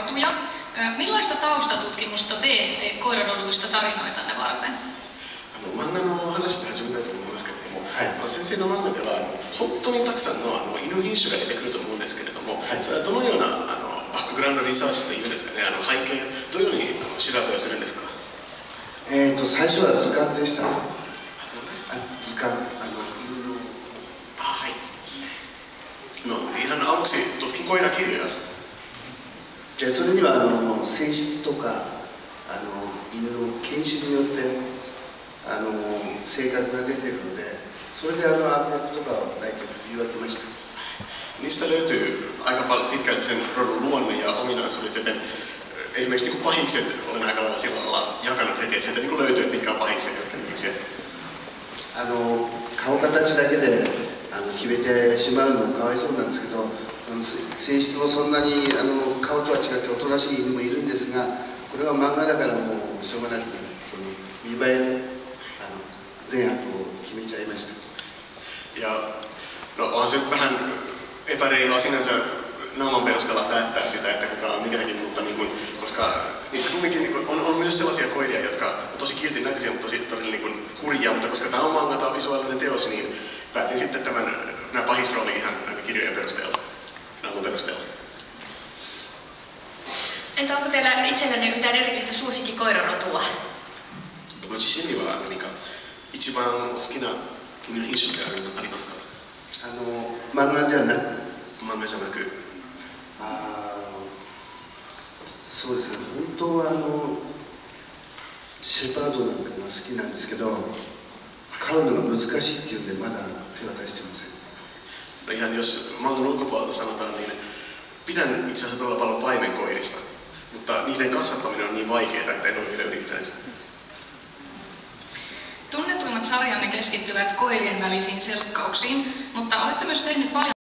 koirarotuja. Millaista taustatutkimusta teette koiraroduista tarinoitanne varten? 漫画の話で始めたいと思いますけれども、先生の漫画では本当にたくさんの犬品種が出てくると思うんですけれども、それはどのようなバックグラウンドリサーチというんですかね、背景どのように調べをするんですか？最初は図鑑でした。すみません。図鑑、犬の。はい。ihan aluksi tutkin koirakirjoja. でそれには性質とか犬の犬種によって性格が出ているので、それで悪役とかを大体言い分けました。Niistä löytyy aika pitkälti sen rodun luonne ja ominaisuudet, joten esimerkiksi niin pahikset olen aika lailla sillä lailla jakanut heti, että sieltä niin löytyy, että mitkä on pahikset, jotka nimiksi. 顔形だけで決めてしまうのもかわいそうなんですけど、性質もそんなに顔とは違っておとなしい犬もいるんですが、これは漫画だからもうしょうがなく見栄えで善悪を決めちゃいました。Ja no on se nyt vähän epäreilua sinänsä naaman perusteella päättää sitä, että kuka on mikäkin, mutta niin kuin, koska niistä kumminkin niin kuin, on myös sellaisia koiria, jotka on tosi kiltin näköisiä, mutta tosi todella niin kuin kurjia, mutta koska tämä on manga, tämä on visuaalinen teos, niin päätin sitten nämä pahisrooli ihan kirjojen perusteella, naaman perusteella. Entä onko teillä itsellänne mitään erityistä suosikkikoirarotua? ご自身には何か一番お好きな犬の品種ってありますか？漫画ではなく。漫画じゃなく。そうですね。本当はシェパードなんかが好きなんですけど、飼うのが難しいっていうんでまだ手は出してません。Ihan jos mangan ulkopuolelta sanotaan, niin pidän itse asiassa todella paljon paimenkoirista, mutta niiden kasvattaminen on niin vaikeaa, että en ole vielä yrittänyt. Tunnetuimmat sarjanne keskittyvät koirien välisiin selkkauksiin, mutta olette myös tehnyt paljon